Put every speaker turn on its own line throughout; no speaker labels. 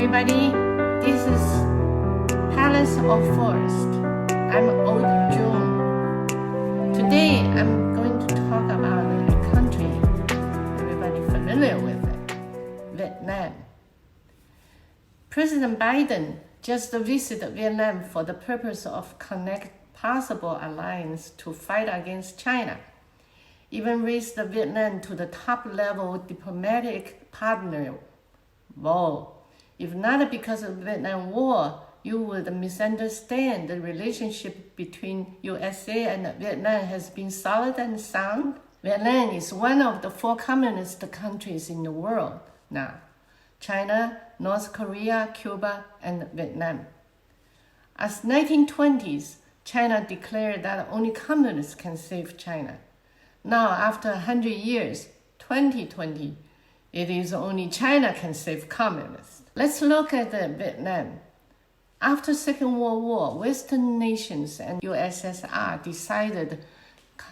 everybody, this is Palace of Forest. I'm Old June. Today I'm going to talk about a country everybody familiar with it, Vietnam. President Biden just visited Vietnam for the purpose of connect possible alliance to fight against China. Even raised Vietnam to the top-level diplomatic partner. Whoa. If not because of the Vietnam War, you would misunderstand the relationship between USA and Vietnam has been solid and sound. Vietnam is one of the 4 communist countries in the world now. China, North Korea, Cuba, and Vietnam. As 1920s, China declared that only communists can save China. Now, after 100 years, 2020, it is only China can save communists. Let's look at Vietnam. After Second World War, Western nations and USSR decided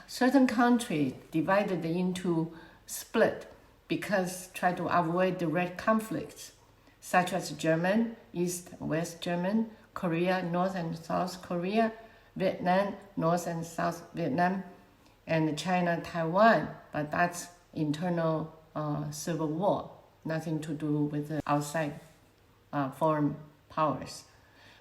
certain countries divided into split because try to avoid direct conflicts, such as German, East and West German, Korea, North and South Korea, Vietnam, North and South Vietnam, and China, Taiwan, but that's internal civil war, nothing to do with the outside foreign powers.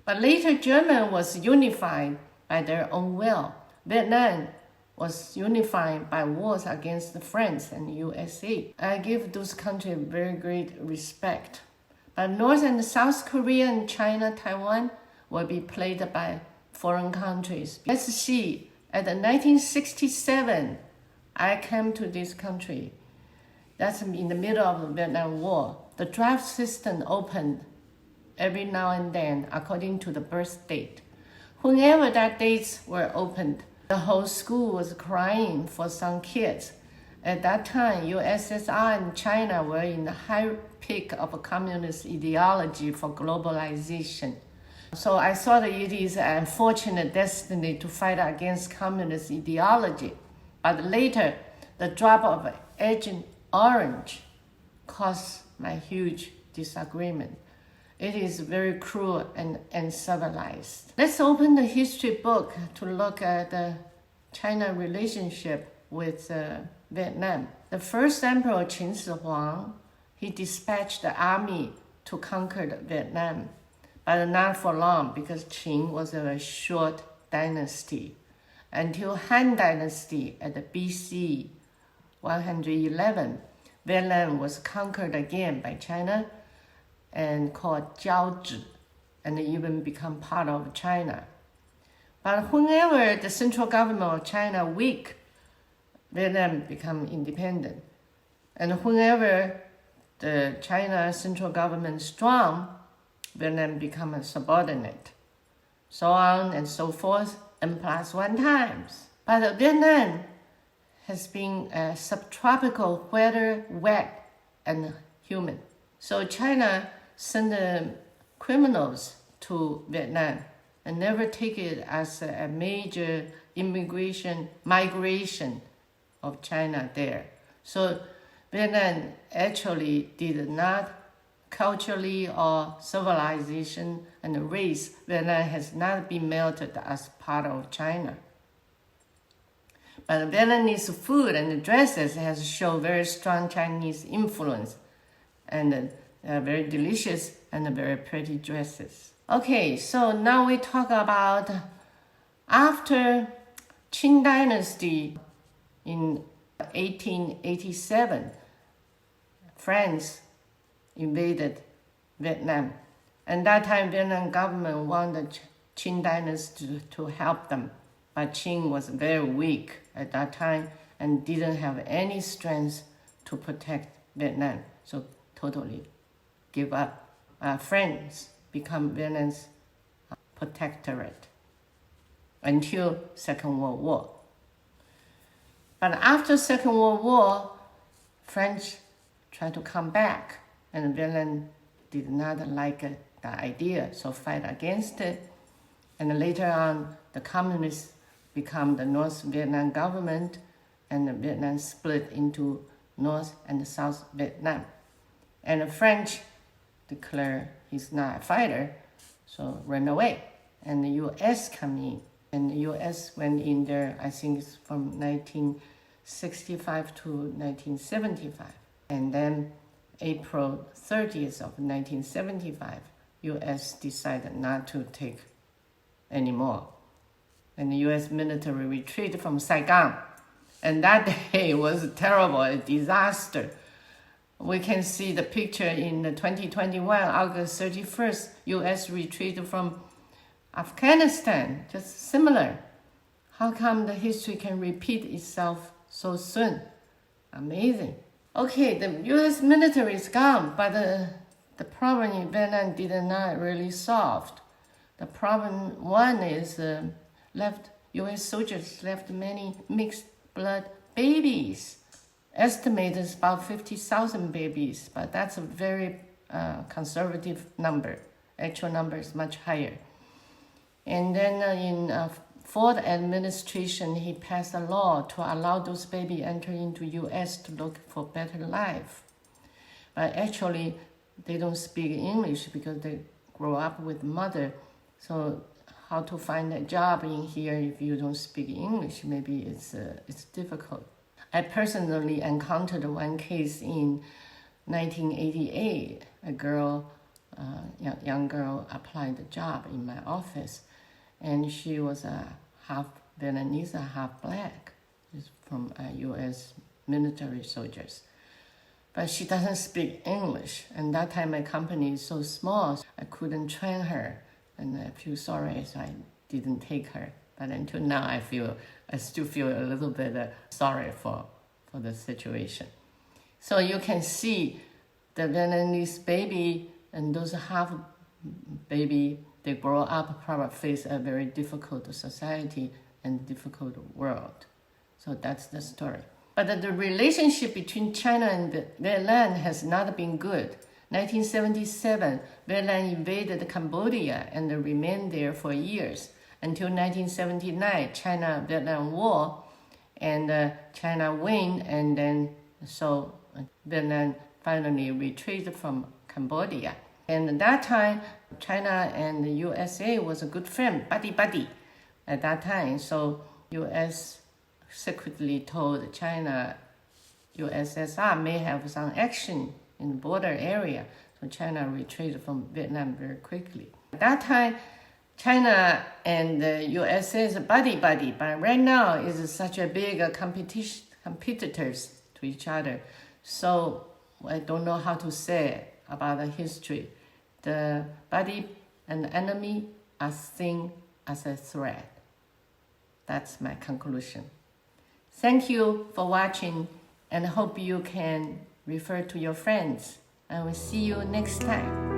But later, Germany was unified by their own will. Vietnam was unified by wars against France and USA. I give those countries very great respect. But North and South Korea and China, Taiwan will be played by foreign countries. Let's see, at 1967, I came to this country. That's in the middle of the Vietnam War. The draft system opened every now and then according to the birth date. Whenever that dates were opened, the whole school was crying for some kids. At that time, USSR and China were in the high peak of communist ideology for globalization. So I thought it is an unfortunate destiny to fight against communist ideology. But later, the drop of Agent Orange caused my huge disagreement. It is very cruel and uncivilized. Let's open the history book to look at the China relationship with Vietnam. The first emperor, Qin Shi Huang, he dispatched the army to conquer Vietnam, but not for long because Qin was a very short dynasty. Until Han Dynasty at the BC 111, Vietnam was conquered again by China and called Jiaozhi, and even become part of China. But whenever the central government of China weak, Vietnam become independent. And whenever the China central government strong, Vietnam become a subordinate. So on and so forth, N+1 times. But Vietnam has been subtropical weather, wet and humid. So China sent criminals to Vietnam and never take it as a major migration of China there. So Vietnam actually did not culturally or civilization and race, Vietnam has not been melted as part of China. But Vietnamese food and dresses has shown very strong Chinese influence and very delicious and very pretty dresses. Okay, so now we talk about after Qing Dynasty in 1887, France invaded Vietnam. And that time, Vietnam government wanted Qing Dynasty to help them. But Qing was very weak at that time and didn't have any strength to protect Vietnam. So totally give up. France become Vietnam's protectorate until Second World War. But after Second World War, French tried to come back, and Vietnam did not like the idea, so fight against it. And later on, the communists become the North Vietnam government, and Vietnam split into North and South Vietnam. And the French declared he's not a fighter, so ran away. And the U.S. come in. And the U.S. went in there, I think it's from 1965 to 1975. And then April 30th of 1975, U.S. decided not to take anymore. And the U.S. military retreated from Saigon. And that day was terrible, a disaster. We can see the picture in the 2021, August 31st, U.S. retreated from Afghanistan, just similar. How come the history can repeat itself so soon? Amazing. Okay, the U.S. military is gone, but the problem in Vietnam did not really solved. The problem one is U.S. soldiers left many mixed blood babies. Estimated about 50,000 babies, but that's a very conservative number. Actual number is much higher. And then in Ford administration, he passed a law to allow those babies enter into U.S. to look for better life. But actually, they don't speak English because they grow up with mother. So how to find a job in here if you don't speak English? Maybe it's difficult. I personally encountered one case in 1988. A girl, young girl, applied a job in my office, and she was a half Vietnamese, half black. She's from U.S. military soldiers. But she doesn't speak English, and that time my company is so small, I couldn't train her, and I feel sorry, so I didn't take her. But until now, I still feel a little bit sorry for the situation. So you can see the Vietnamese baby and those half baby, they grow up, probably face a very difficult society and difficult world. So that's the story. But the relationship between China and Vietnam has not been good. 1977, Vietnam invaded Cambodia and remained there for years until 1979, China-Vietnam War, and China win, and then so Vietnam finally retreated from Cambodia. And at that time, China and the USA was a good friend, buddy at that time. So US secretly told China, USSR may have some action in the border area. So China retreated from Vietnam very quickly. At that time, China and the USA is buddy, but right now is such a big competitors to each other. So I don't know how to say about the history. The buddy and enemy are seen as a threat. That's my conclusion. Thank you for watching, and hope you can refer to your friends. I will see you next time.